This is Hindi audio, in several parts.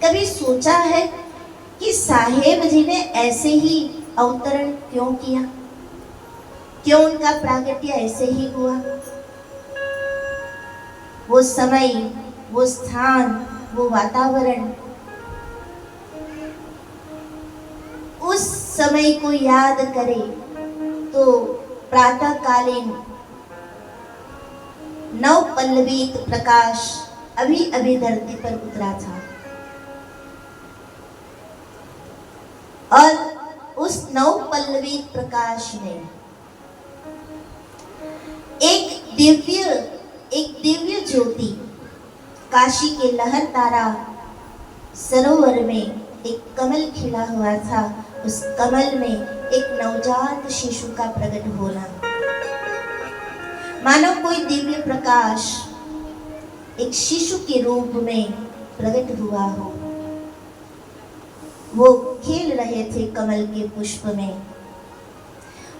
कभी सोचा है कि साहेब जी ने ऐसे ही अवतरण क्यों किया? क्यों उनका प्रागट्य ऐसे ही हुआ? वो समय, वो स्थान, वो वातावरण, उस समय को याद करें तो प्रातःकालीन नव पल्लवित प्रकाश अभी अभी धरती पर उतरा था और उस नव पल्लवित प्रकाश में एक दिव्य ज्योति काशी के लहर तारा सरोवर में एक कमल खिला हुआ था। उस कमल में एक नवजात शिशु का प्रकट होना, मानो कोई दिव्य प्रकाश एक शिशु के रूप में प्रकट हुआ हो। वो खेल रहे थे कमल के पुष्प में।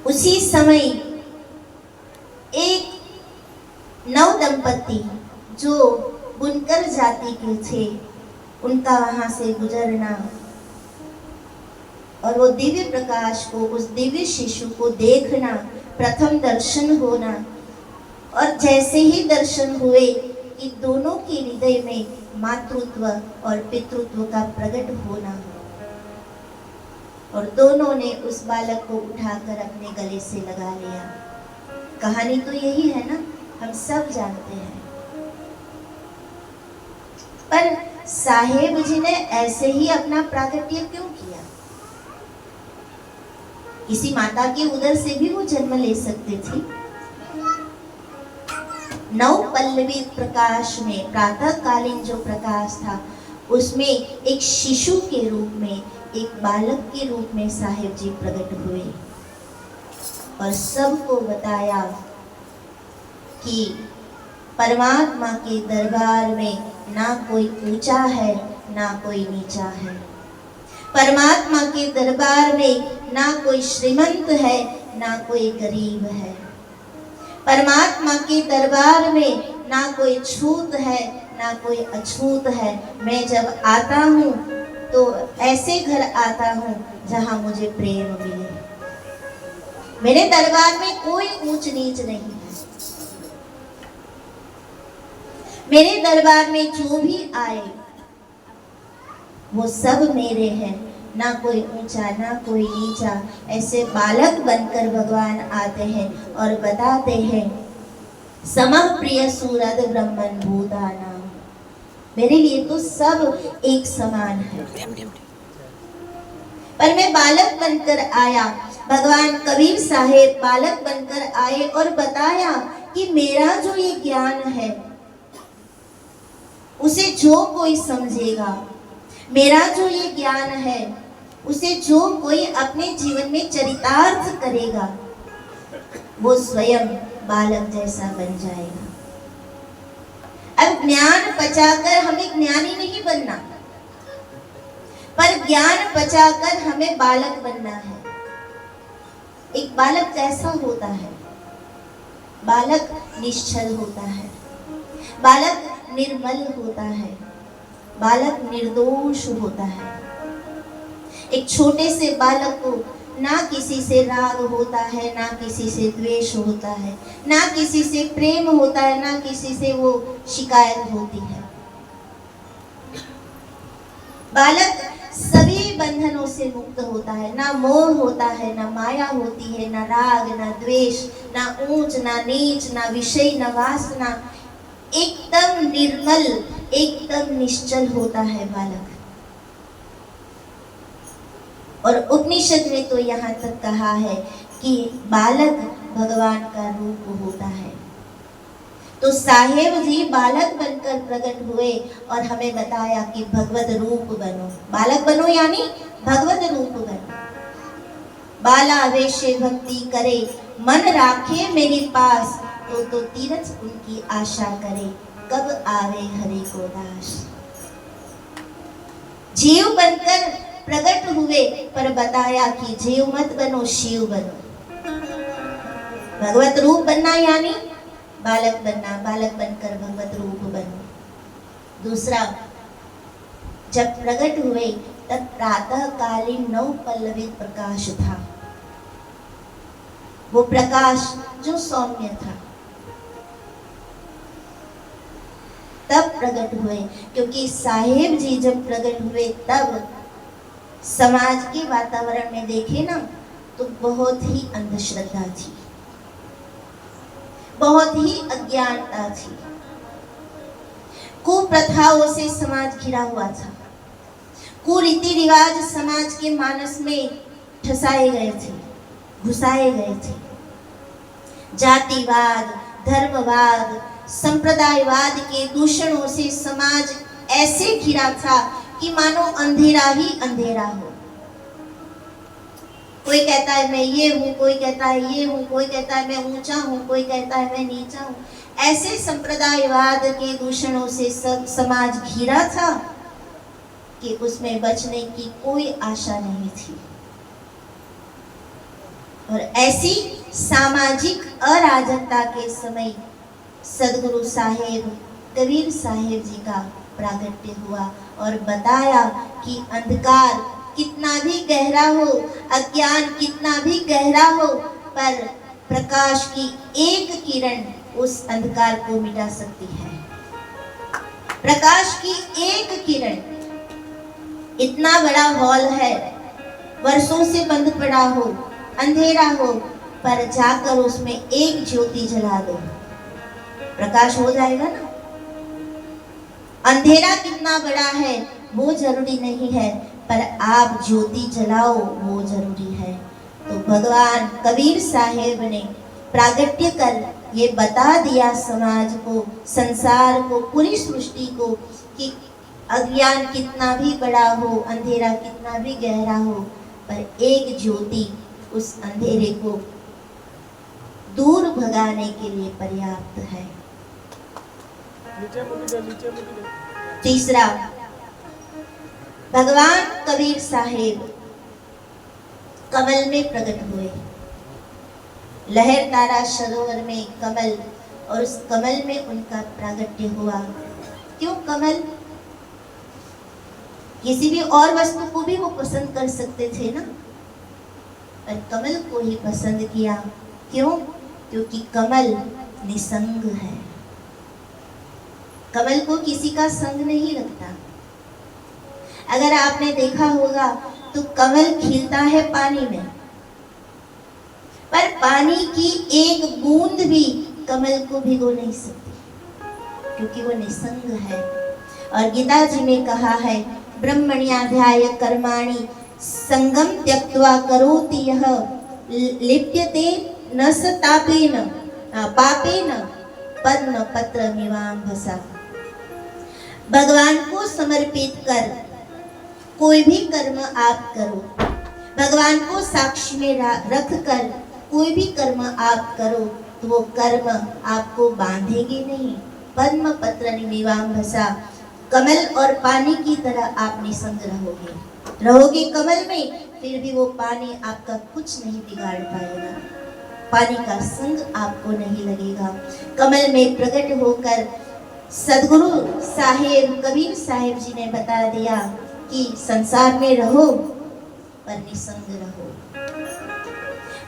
उसी समय एक नव दंपति जो बुनकर जाति के थे, उनका वहां से गुजरना और वो दिव्य प्रकाश को, उस दिव्य शिशु को देखना, प्रथम दर्शन होना, और जैसे ही दर्शन हुए कि दोनों के हृदय में मातृत्व और पितृत्व का प्रकट होना, और दोनों ने उस बालक को उठाकर अपने गले से लगा लिया। कहानी तो यही है ना, हम सब जानते हैं। पर साहेब जी ने ऐसे ही अपना प्रागट्य क्यों किया? किसी माता के उदर से भी वो जन्म ले सकते थे। नव पल्लवित प्रकाश में, प्रातःकालीन जो प्रकाश था, उसमें एक शिशु के रूप में, एक बालक के रूप में साहेब जी प्रकट हुए और सबको बताया कि परमात्मा के दरबार में ना कोई ऊंचा है ना कोई नीचा है। परमात्मा के दरबार में ना कोई श्रीमंत है ना कोई गरीब है। परमात्मा के दरबार में ना कोई छूत है ना कोई अछूत है। मैं जब आता हूँ तो ऐसे घर आता हूँ जहाँ मुझे प्रेम मिले। मेरे दरबार में कोई ऊंच नीच नहीं है। मेरे दरबार में जो भी आए वो सब मेरे हैं, ना कोई ऊंचा ना कोई नीचा। ऐसे बालक बनकर भगवान आते हैं और बताते हैं, समः प्रिय सूरद ब्रह्मन भूतानां। मेरे लिए तो सब एक समान है। पर मैं बालक बनकर आया। भगवान कबीर साहेब बालक बनकर आए और बताया कि मेरा जो ये ज्ञान है उसे जो कोई समझेगा, मेरा जो ये ज्ञान है उसे जो कोई अपने जीवन में चरितार्थ करेगा, वो स्वयं बालक जैसा बन जाएगा। अब ज्ञान पचाकर हमें ज्ञानी नहीं बनना, पर ज्ञान पचाकर हमें बालक बनना है। एक बालक कैसा होता है? बालक निश्चल होता है, बालक निर्मल होता है, बालक निर्दोष होता है। एक छोटे से बालक को ना किसी से राग होता है, ना किसी से द्वेष होता है, ना किसी से प्रेम होता है, ना किसी से वो शिकायत होती है। बालक सभी बंधनों से मुक्त होता है। ना मोह होता है, ना माया होती है, ना राग, ना द्वेष, ना ऊंच, ना नीच, ना विषय, ना वासना। एकदम निर्मल, एकदम निश्चल होता है बालक। और उपनिषद में तो यहाँ तक कहा है कि बालक भगवान का रूप होता है। तो साहेब जी बालक बनकर प्रकट हुए और हमें बताया कि भगवत रूप बनो। बालक बनो यानी भगवत रूप बनो। बाला वेशे भक्ति करे, मन राखे मेरे पास, तो तीरथ उनकी आशा करे, कब आवे हरि को दास। जीव बनकर प्रकट हुए पर बताया कि जीव मत बनो, शिव बनो। भगवत रूप बनना यानी बालक बनना, बालक बनकर भगवत रूप बनो। दूसरा, जब प्रकट हुए तब प्रातः कालीन नौ पल्लवित प्रकाश था। वो प्रकाश जो सौम्य था, तब प्रकट हुए। क्योंकि साहेब जी जब प्रकट हुए तब समाज के वातावरण में देखे ना तो बहुत ही अंधश्रद्धा थी, बहुत ही अज्ञानता थी, कुप्रथाओं से समाज घिरा हुआ था, कुरीति रिवाज समाज के मानस में ठसाए गए थे, घुसाए गए थे। जातिवाद, धर्मवाद, संप्रदायवाद के दूषणों से समाज ऐसे घिरा था कि मानो अंधेरा ही अंधेरा हो। कोई कहता है मैं ये हूँ, कोई कहता है ये हूँ, कोई कहता है मैं ऊंचा हूँ, कोई कहता है मैं नीचा हूँ। ऐसे संप्रदायवाद के दूषणों से समाज घिरा था कि उसमें बचने की कोई आशा नहीं थी। और ऐसी सामाजिक अराजकता के समय सदगुरु साहेब कबीर साहेब जी का प्रागट्य हुआ और बताया कि अंधकार कितना भी गहरा हो, अज्ञान कितना भी गहरा हो, पर प्रकाश की एक किरण उस अंधकार को मिटा सकती है। प्रकाश की एक किरण, इतना बड़ा हॉल है, वर्षों से बंद पड़ा हो, अंधेरा हो, पर जाकर उसमें एक ज्योति जला दो, प्रकाश हो जाएगा ना। अंधेरा कितना बड़ा है वो जरूरी नहीं है, पर आप ज्योति जलाओ वो जरूरी है। तो भगवान कबीर साहेब ने प्रागट्य कर ये बता दिया समाज को, संसार को, पूरी सृष्टि को कि अज्ञान कितना भी बड़ा हो, अंधेरा कितना भी गहरा हो, पर एक ज्योति उस अंधेरे को दूर भगाने के लिए पर्याप्त है। तीसरा, भगवान कबीर साहेब कमल में प्रकट हुए। लहर तारा सरोवर में कमल, और उस कमल में उनका प्रागट्य हुआ। क्यों कमल? किसी भी और वस्तु को भी वो पसंद कर सकते थे ना, पर कमल को ही पसंद किया। क्यों? क्योंकि कमल निसंग है। कमल को किसी का संग नहीं लगता। अगर आपने देखा होगा तो कमल खिलता है पानी में, पर पानी की एक बूंद भी कमल को भिगो नहीं सकती, क्योंकि वो निसंग है। और गीता जी में कहा है, ब्रह्मण्याध्याय कर्माणि संगम त्यक्त्वा करोति यः लिप्यते न स तापेन पापेन पद्म पत्रमिवाम्भसा। भगवान को समर्पित कर कोई भी कर्म आप करो, भगवान को साक्षी में रख कर कोई भी कर्म आप करो, तो वो कर्म आपको बांधेंगे नहीं। पद्म पत्रमिवाम्भसा, कमल और पानी की तरह आप निसंग रहोगे कमल में, फिर भी वो पानी आपका कुछ नहीं बिगाड़ पाएगा, पानी का संग आपको नहीं लगेगा। कमल में प्रकट होकर सदगुरु साहेब कबीर साहेब जी ने बता दिया कि संसार में रहो पर निसंग रहो,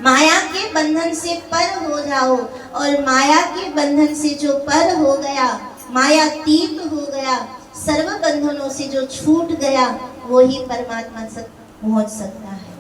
माया के बंधन से पर हो जाओ। और माया के बंधन से जो पर हो गया, मायातीत हो गया, सर्व बंधनों से जो छूट गया, वो ही परमात्मा तक पहुंच सकता है।